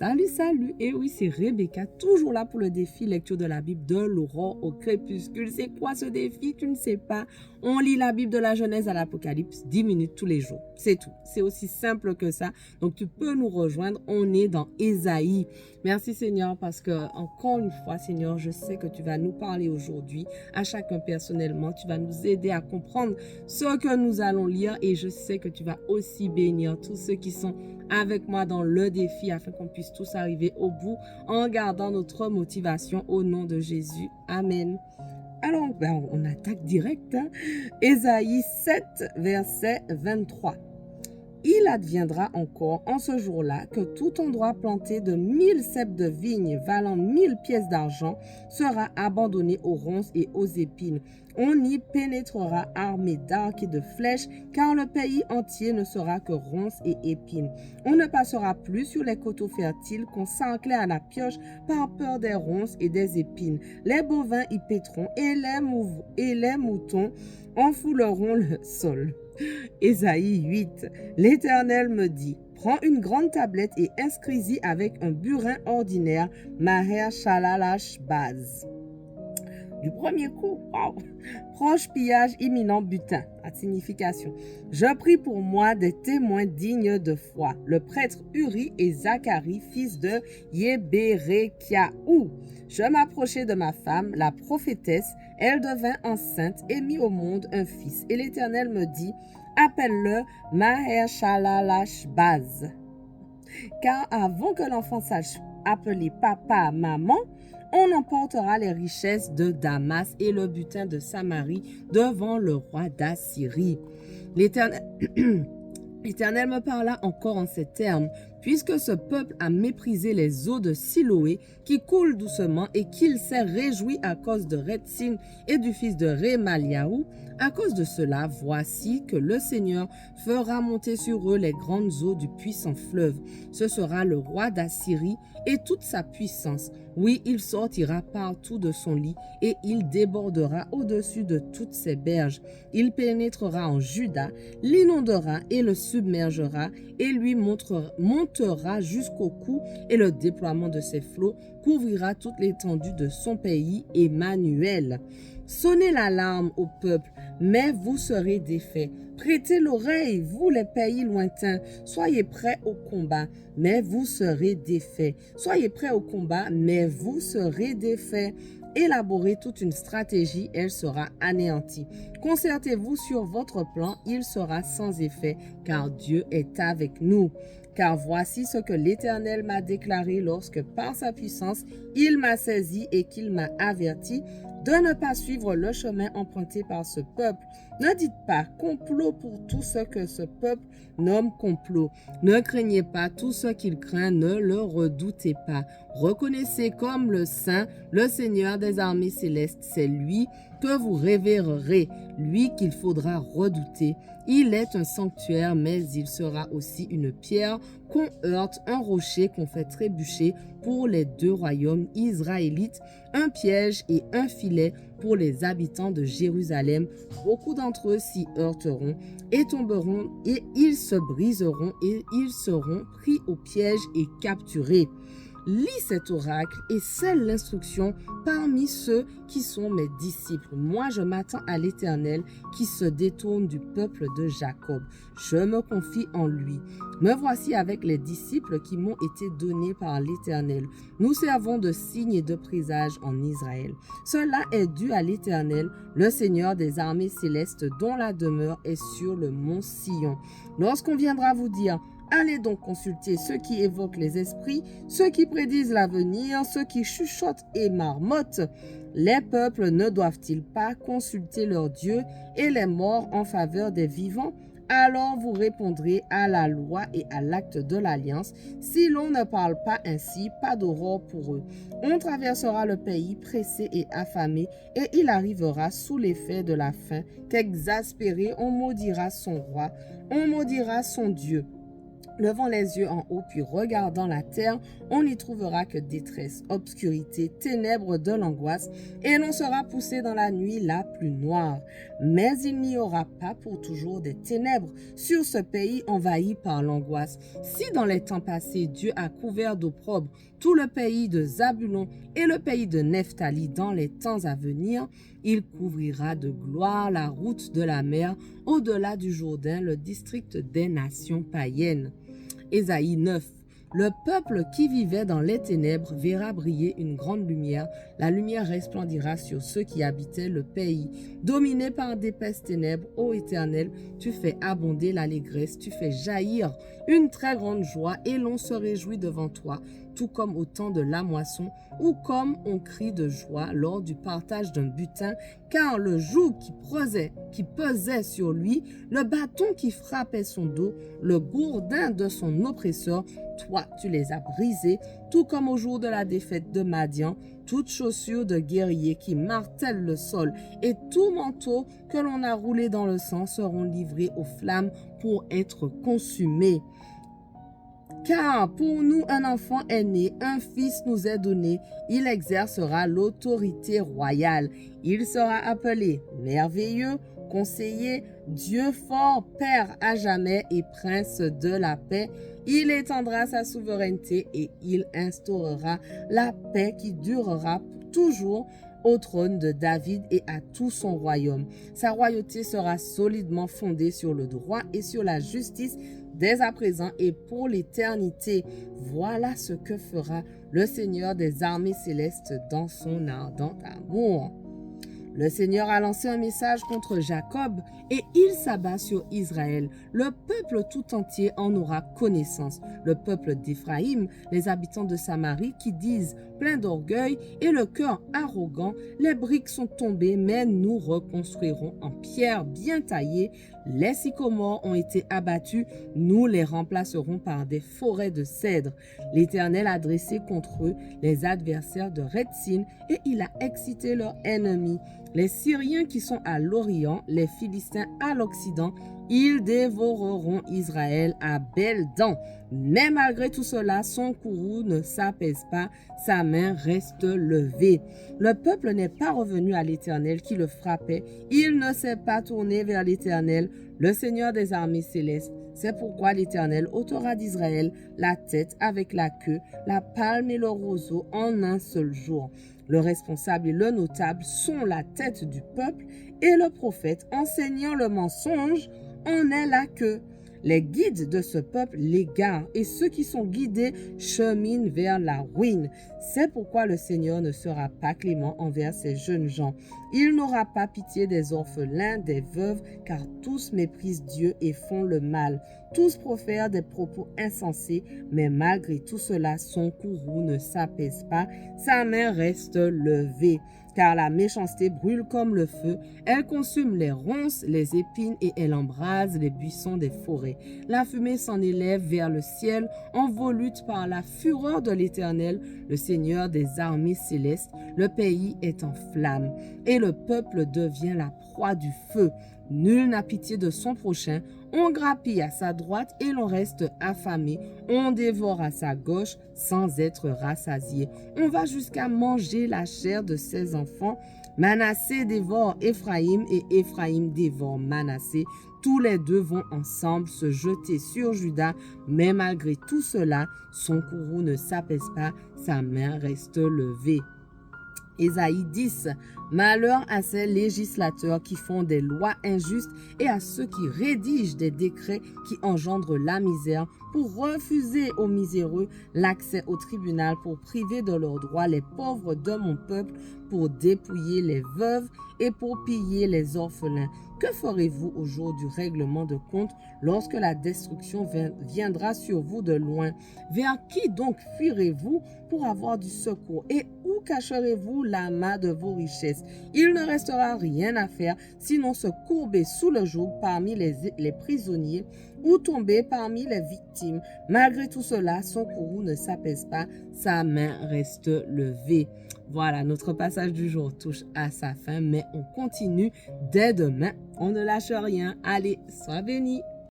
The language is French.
Salut, salut. Et oui, c'est Rebecca, toujours là pour le défi lecture de la Bible de l'aurore au crépuscule. C'est quoi ce défi? Tu ne sais pas. On lit la Bible de la Genèse à l'Apocalypse 10 minutes tous les jours. C'est tout. C'est aussi simple que ça. Donc, tu peux nous rejoindre. On est dans Ésaïe. Merci Seigneur parce que, encore une fois, Seigneur, je sais que tu vas nous parler aujourd'hui, à chacun personnellement. Tu vas nous aider à comprendre ce que nous allons lire et je sais que tu vas aussi bénir tous ceux qui sont avec moi dans le défi afin qu'on puisse tous arriver au bout en gardant notre motivation au nom de Jésus. Amen. Alors, on attaque direct. Ésaïe 7, verset 23. Il adviendra encore en ce jour-là que tout endroit planté de 1000 ceps de vigne valant 1000 pièces d'argent sera abandonné aux ronces et aux épines. On y pénétrera armé d'arcs et de flèches, car le pays entier ne sera que ronces et épines. On ne passera plus sur les coteaux fertiles qu'on s'enclait à la pioche par peur des ronces et des épines. Les bovins y péteront et les moutons enfouleront le sol. Ésaïe 8. L'Éternel me dit, prends une grande tablette et inscris-y avec un burin ordinaire, Maher Shalalash Baz. Du premier coup, wow. Proche pillage imminent butin. À signification. Je prie pour moi des témoins dignes de foi, le prêtre Uri et Zacharie, fils de Yéberekiaou. Je m'approchai de ma femme, la prophétesse, elle devint enceinte et mit au monde un fils. Et l'Éternel me dit, appelle-le Maher Shalalash Baz. Car avant que l'enfant sache appeler papa, maman, on emportera les richesses de Damas et le butin de Samarie devant le roi d'Assyrie. L'Éternel me parla encore en ces termes. Puisque ce peuple a méprisé les eaux de Siloé qui coulent doucement et qu'il s'est réjoui à cause de Retsin et du fils de Remaliaou, à cause de cela, voici que le Seigneur fera monter sur eux les grandes eaux du puissant fleuve. Ce sera le roi d'Assyrie et toute sa puissance. Oui, il sortira partout de son lit et il débordera au-dessus de toutes ses berges. Il pénétrera en Juda, l'inondera et le submergera et lui montera jusqu'au cou et le déploiement de ses flots couvrira toute l'étendue de son pays. Emmanuel. Sonnez l'alarme au peuple, mais vous serez défaits. Prêtez l'oreille, vous les pays lointains. Soyez prêts au combat, mais vous serez défaits. Soyez prêts au combat, mais vous serez défaits. Élaborez toute une stratégie, elle sera anéantie. Concertez-vous sur votre plan, il sera sans effet, car Dieu est avec nous. Car voici ce que l'Éternel m'a déclaré lorsque par sa puissance, il m'a saisi et qu'il m'a averti de ne pas suivre le chemin emprunté par ce peuple. Ne dites pas complot pour tout ce que ce peuple nomme complot. Ne craignez pas tout ce qu'il craint, ne le redoutez pas. Reconnaissez comme le Saint, le Seigneur des armées célestes. C'est lui que vous révérerez, lui qu'il faudra redouter. Il est un sanctuaire, mais il sera aussi une pierre qu'on heurte, un rocher qu'on fait trébucher pour les deux royaumes israélites, un piège et un filet pour les habitants de Jérusalem. Beaucoup d'entre eux s'y heurteront et tomberont et ils se briseront et ils seront pris au piège et capturés. Lis cet oracle et scelle l'instruction parmi ceux qui sont mes disciples. Moi, je m'attends à l'Éternel qui se détourne du peuple de Jacob. Je me confie en lui. Me voici avec les disciples qui m'ont été donnés par l'Éternel. Nous servons de signe et de présage en Israël. Cela est dû à l'Éternel, le Seigneur des armées célestes, dont la demeure est sur le mont Sion. Lorsqu'on viendra vous dire, allez donc consulter ceux qui évoquent les esprits, ceux qui prédisent l'avenir, ceux qui chuchotent et marmottent. Les peuples ne doivent-ils pas consulter leur Dieu et les morts en faveur des vivants? Alors vous répondrez à la loi et à l'acte de l'alliance. Si l'on ne parle pas ainsi, pas d'aurore pour eux. On traversera le pays pressé et affamé, et il arrivera sous l'effet de la faim qu'exaspéré, on maudira son roi, on maudira son Dieu. Levant les yeux en haut puis regardant la terre, on n'y trouvera que détresse, obscurité, ténèbres de l'angoisse, et l'on sera poussé dans la nuit la plus noire. Mais il n'y aura pas pour toujours des ténèbres sur ce pays envahi par l'angoisse. Si dans les temps passés, Dieu a couvert d'opprobre tout le pays de Zabulon et le pays de Nephtali dans les temps à venir, il couvrira de gloire la route de la mer au-delà du Jourdain, le district des nations païennes. Ésaïe 9. Le peuple qui vivait dans les ténèbres verra briller une grande lumière. La lumière resplendira sur ceux qui habitaient le pays. Dominé par d'épaisses ténèbres, ô Éternel, tu fais abonder l'allégresse, tu fais jaillir une très grande joie et l'on se réjouit devant toi, tout comme au temps de la moisson ou comme on crie de joie lors du partage d'un butin, car le joug qui pesait sur lui, le bâton qui frappait son dos, le gourdin de son oppresseur, toi, tu les as brisés, tout comme au jour de la défaite de Madian, toute chaussure de guerrier qui martèle le sol et tout manteau que l'on a roulé dans le sang seront livrés aux flammes pour être consumés. Car pour nous un enfant est né, un fils nous est donné, il exercera l'autorité royale. Il sera appelé merveilleux, conseiller, Dieu fort, Père à jamais et prince de la paix. Il étendra sa souveraineté et il instaurera la paix qui durera toujours au trône de David et à tout son royaume. Sa royauté sera solidement fondée sur le droit et sur la justice dès à présent et pour l'éternité. Voilà ce que fera le Seigneur des armées célestes dans son ardent amour. Le Seigneur a lancé un message contre Jacob et il s'abat sur Israël. Le peuple tout entier en aura connaissance. Le peuple d'Éphraïm, les habitants de Samarie qui disent plein d'orgueil et le cœur arrogant, les briques sont tombées mais nous reconstruirons en pierre bien taillée. Les sycomores ont été abattus, nous les remplacerons par des forêts de cèdres. L'Éternel a dressé contre eux les adversaires de Rétzin et il a excité leurs ennemis. Les Syriens qui sont à l'Orient, les Philistins à l'Occident, ils dévoreront Israël à belles dents. Mais malgré tout cela, son courroux ne s'apaise pas, sa main reste levée. Le peuple n'est pas revenu à l'Éternel qui le frappait, il ne s'est pas tourné vers l'Éternel, le Seigneur des armées célestes. C'est pourquoi l'Éternel ôtera d'Israël la tête avec la queue, la palme et le roseau en un seul jour. Le responsable et le notable sont la tête du peuple et le prophète enseignant le mensonge en est la queue. Les guides de ce peuple l'égarent et ceux qui sont guidés cheminent vers la ruine. C'est pourquoi le Seigneur ne sera pas clément envers ces jeunes gens. Il n'aura pas pitié des orphelins, des veuves, car tous méprisent Dieu et font le mal. Tous profèrent des propos insensés, mais malgré tout cela, son courroux ne s'apaise pas, sa main reste levée. Car la méchanceté brûle comme le feu, elle consume les ronces, les épines et elle embrase les buissons des forêts. La fumée s'en élève vers le ciel, envolute par la fureur de l'Éternel, le Seigneur des armées célestes. Le pays est en flammes et le peuple devient la proie du feu. Nul n'a pitié de son prochain. On grappille à sa droite et l'on reste affamé. On dévore à sa gauche sans être rassasié. On va jusqu'à manger la chair de ses enfants. Manassé dévore Éphraïm et Éphraïm dévore Manassé. Tous les deux vont ensemble se jeter sur Juda, mais malgré tout cela, son courroux ne s'apaise pas, sa main reste levée. Ésaïe 10. Malheur à ces législateurs qui font des lois injustes et à ceux qui rédigent des décrets qui engendrent la misère pour refuser aux miséreux l'accès au tribunal, pour priver de leurs droits les pauvres de mon peuple, pour dépouiller les veuves et pour piller les orphelins. Que ferez-vous au jour du règlement de compte lorsque la destruction viendra sur vous de loin? Vers qui donc fuirez-vous pour avoir du secours? Et où cacherez-vous l'amas de vos richesses? Il ne restera rien à faire sinon se courber sous le joug parmi les prisonniers ou tomber parmi les victimes. Malgré tout cela, son courroux ne s'apaise pas, sa main reste levée. Voilà, notre passage du jour touche à sa fin, mais on continue dès demain. On ne lâche rien. Allez, sois bénis.